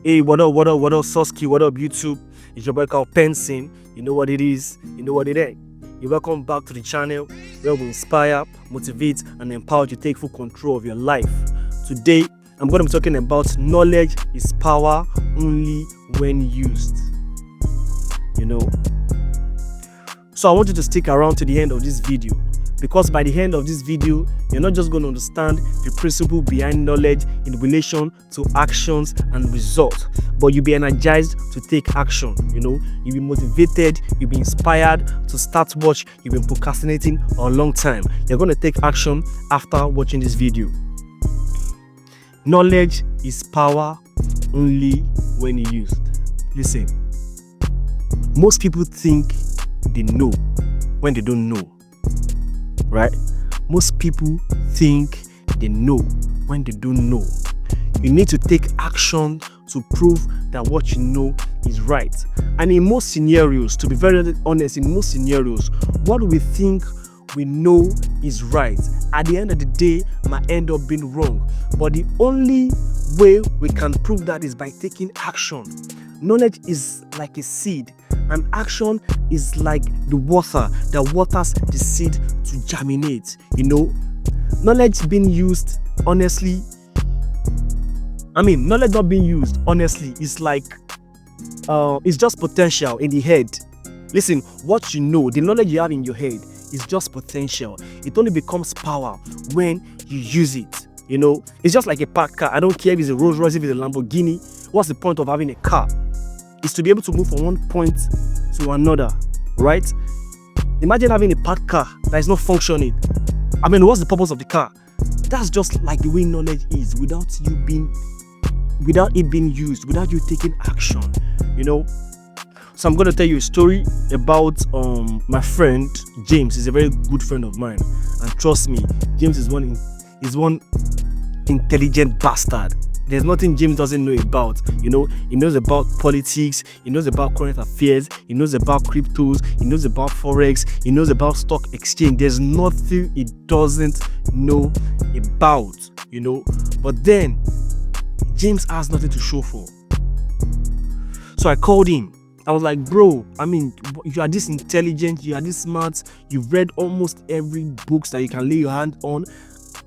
Hey, what up, Soski? What up, YouTube? It's your boy Carlpenson. You know what it is, you know what it ain't. You're welcome back to the channel where we inspire, motivate, and empower you to take full control of your life. Today, I'm going to be talking about knowledge is power only when used. So I want you to stick around to the end of this video, because by the end of this video, you're not just going to understand the principle behind knowledge in relation to actions and results, but you'll be energized to take action. You'll be motivated, you'll be inspired to start what you've been procrastinating a long time. You're going to take action after watching this video. Knowledge is power only when used. Listen, most people think they know when they don't know. Right? Most people think they know when they don't know. You need to take action to prove that what you know is right. And in most scenarios, to be very honest, in most scenarios, what we think we know is right, at the end of the day, might end up being wrong. But the only way we can prove that is by taking action. Knowledge is like a seed, and action is like the water that waters the seed to germinate. Knowledge being used honestly, knowledge not being used honestly is like it's just potential in the head. Listen, what you know, the knowledge you have in your head is just potential. It only becomes power when you use it. It's just like a parked car. I don't care if it's a Rolls Royce, if it's a Lamborghini. What's the point of having a car? It's to be able to move from one point to another, right? Imagine having a parked car that is not functioning. What's the purpose of the car? That's just like the way knowledge is, without it being used, without you taking action. So I'm going to tell you a story about my friend James. He's a very good friend of mine, and trust me, James is one intelligent bastard. There's nothing James doesn't know about. He knows about politics, he knows about current affairs, he knows about cryptos, he knows about forex, he knows about stock exchange. There's nothing he doesn't know about. But then James has nothing to show for. So I called him. I was like, bro, you are this intelligent, you are this smart, you've read almost every book that you can lay your hand on,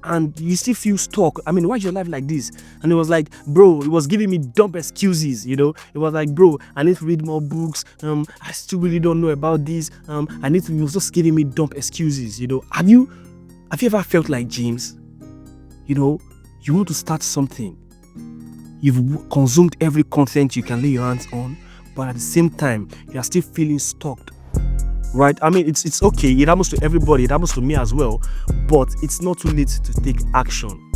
and you still feel stuck. Why is your life like this? And it was like, bro, it was giving me dumb excuses. It was like, bro, I need to read more books. I still really don't know about this. He was just giving me dumb excuses. Have you ever felt like James? You want to start something. You've consumed every content you can lay your hands on, but at the same time, you are still feeling stuck. Right? It's okay. It happens to everybody. It happens to me as well. But it's not too late to take action.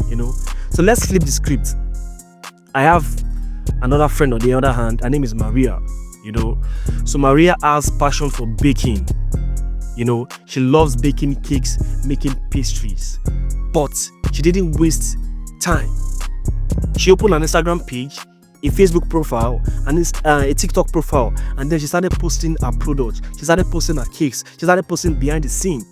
So let's flip the script. I have another friend on the other hand. Her name is Maria. So Maria has passion for baking. She loves baking cakes, making pastries. But she didn't waste time. She opened an Instagram page, a Facebook profile, and a TikTok profile, and then she started posting her products. She started posting her cakes. She started posting behind the scene,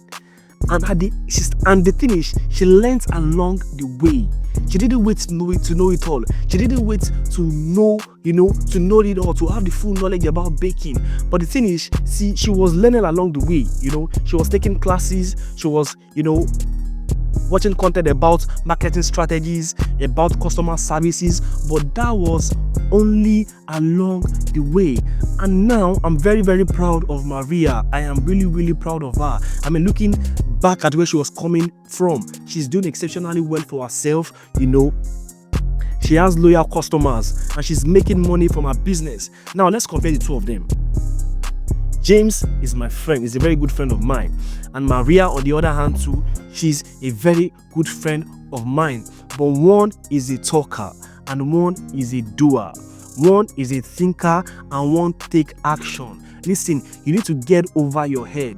and the thing is, she learned along the way. She didn't wait to know it all. She didn't wait to know it all, to have the full knowledge about baking. But the thing is, she was learning along the way. She was taking classes. She was watching content about marketing strategies, about customer services, but that was only along the way. And now I'm very, very proud of Maria. I am really, really proud of her. Looking back at where she was coming from, she's doing exceptionally well for herself. She has loyal customers and she's making money from her business. Now let's compare the two of them. James is my friend. He's a very good friend of mine. And Maria, on the other hand too, she's a very good friend of mine. But one is a talker and one is a doer. One is a thinker and one take action. Listen, you need to get over your head.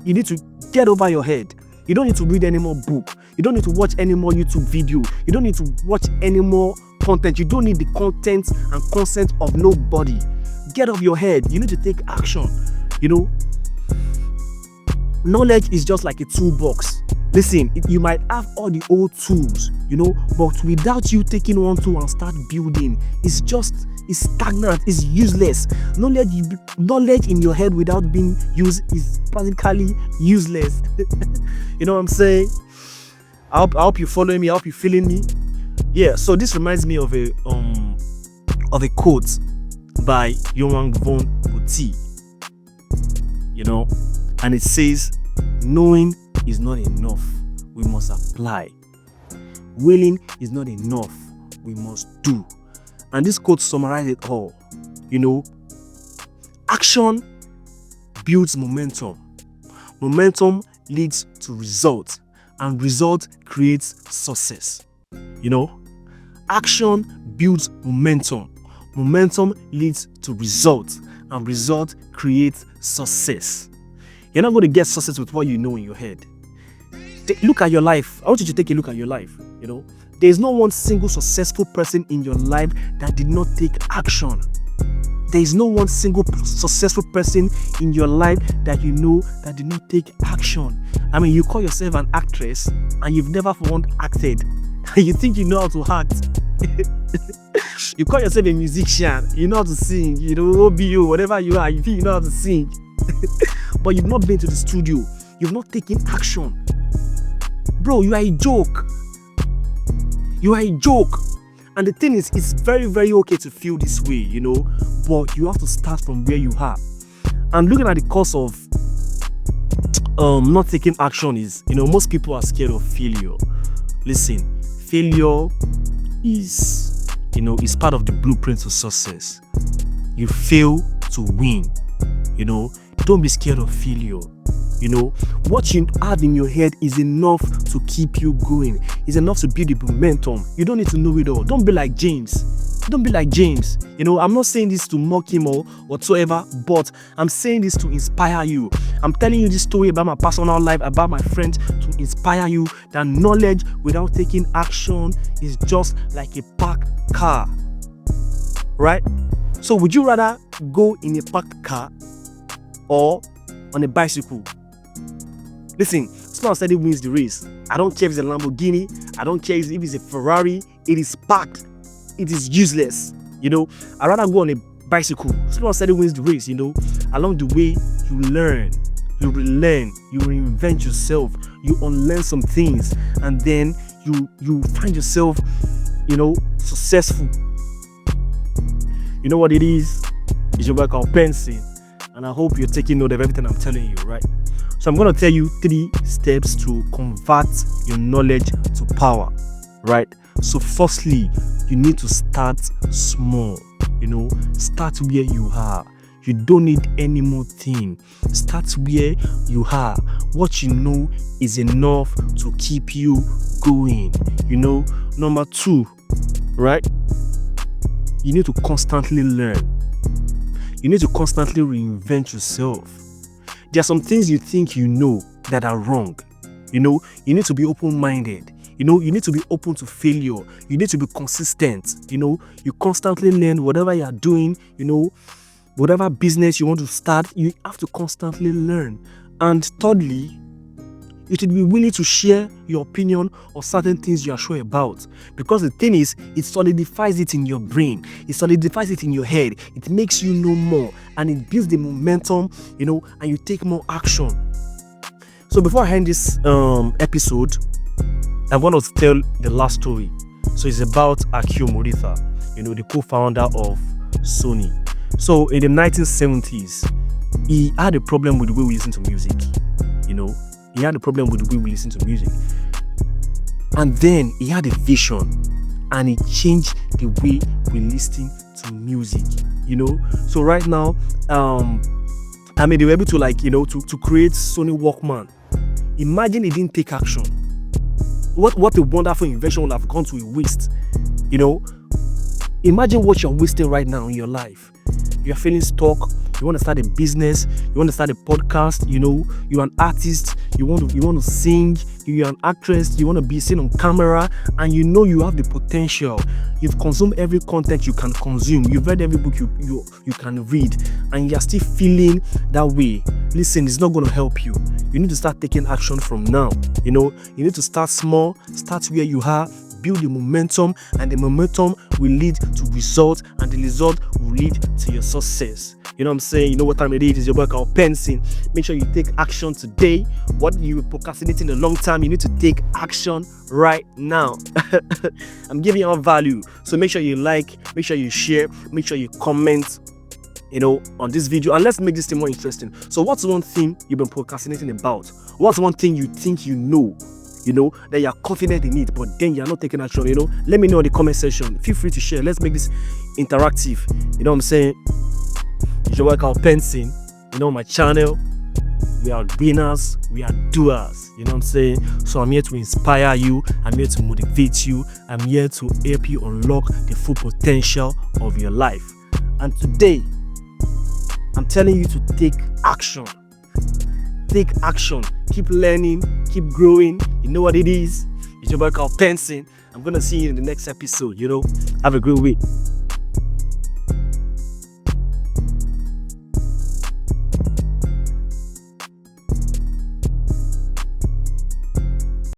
You need to get over your head. You don't need to read any more book. You don't need to watch any more YouTube video. You don't need to watch any more content. You don't need the content and consent of nobody. Get off your head. You need to take action. Knowledge is just like a toolbox. Listen, you might have all the old tools, but without you taking one tool and start building, it's stagnant, it's useless. Knowledge in your head without being used is practically useless. You know what I'm saying? I hope you're following me. I hope you're feeling me. Yeah. So this reminds me of a quote by Johann von Butti. And it says, "Knowing is not enough. We must apply. Willing is not enough. We must do." And this quote summarizes it all. Action builds momentum. Momentum leads to results, and result creates success. Action builds momentum. Momentum leads to results, and result creates success. You're not going to get success with what you know in your head. Look at your life. I want you to take a look at your life. There is no one single successful person in your life that did not take action. There is no one single successful person in your life that that did not take action. I mean, you call yourself an actress and you've never for once acted. You think you know how to act. You call yourself a musician, you know how to sing, OBO, whatever you are, you think you know how to sing. But you've not been to the studio. You've not taken action. Bro, you are a joke. You are a joke. And the thing is, it's very, very okay to feel this way, but you have to start from where you are. And looking at the cause of not taking action is, most people are scared of failure. Listen, failure is part of the blueprint to success. You fail to win. Don't be scared of failure. What you have in your head is enough to keep you going. It's enough to build the momentum. You don't need to know it all. Don't be like James. I'm not saying this to mock him or whatsoever, but I'm saying this to inspire you. I'm telling you this story about my personal life, about my friends, to inspire you that knowledge without taking action is just like a parked car. Right? So would you rather go in a parked car or on a bicycle? Listen, slow and steady wins the race. I don't care if it's a Lamborghini. I don't care if it's a Ferrari. It is parked. It is useless. I'd rather go on a bicycle. Slow and steady wins the race. Along the way, you learn, you relearn, you reinvent yourself, you unlearn some things, and then you find yourself, successful. You know what it is? It's your boy Carlpenson, and I hope you're taking note of everything I'm telling you, right? So I'm going to tell you 3 steps to convert your knowledge to power, right? So firstly, you need to start small. Start where you are. You don't need any more thing. Start where you are. What you know is enough to keep you going. Number 2, right? You need to constantly learn. You need to constantly reinvent yourself. There are some things you think you know that are wrong. You need to be open-minded. You need to be open to failure. You need to be consistent. You constantly learn whatever you are doing, whatever business you want to start, you have to constantly learn. And thirdly, you should be willing to share your opinion on certain things you are sure about. Because the thing is, it solidifies it in your brain. It solidifies it in your head. It makes you know more. And it builds the momentum, and you take more action. So before I end this episode, I want to tell the last story. So it's about Akio Morita, the co-founder of Sony. So in the 1970s, he had a problem with the way we listen to music. He had a problem with the way we listen to music. And then he had a vision, and he changed the way we listen to music. So right now, they were able to to create Sony Walkman. Imagine he didn't take action. What a wonderful invention would have gone to a waste. Imagine what you're wasting right now in your life. You're feeling stuck, you want to start a business, you want to start a podcast, you're an artist, you want to sing, you're an actress, you want to be seen on camera, and you have the potential. You've consumed every content you can consume, you've read every book you can read, and you're still feeling that way. Listen, it's not going to help you. You need to start taking action from now. You need to start small, start where you are, build the momentum, and the momentum will lead to results, and the result will lead to your success. You know what I'm saying? You know what time it is? Your boy Carlpenson. Make sure you take action today. What you were procrastinating a long time, you need to take action right now. I'm giving you all value. So make sure you like, make sure you share, make sure you comment, on this video, and let's make this thing more interesting. So what's one thing you've been procrastinating about? What's one thing you think that you're confident in it, but then you're not taking action? Let me know in the comment section. Feel free to share. Let's make this interactive. You know what I'm saying? It's your boy Carlpenson. My channel. We are winners, we are doers. You know what I'm saying? So I'm here to inspire you, I'm here to motivate you, I'm here to help you unlock the full potential of your life. And today, I'm telling you to take action. Take action. Keep learning. Keep growing. You know what it is. It's your boy Carlpenson. I'm going to see you in the next episode. Have a great week.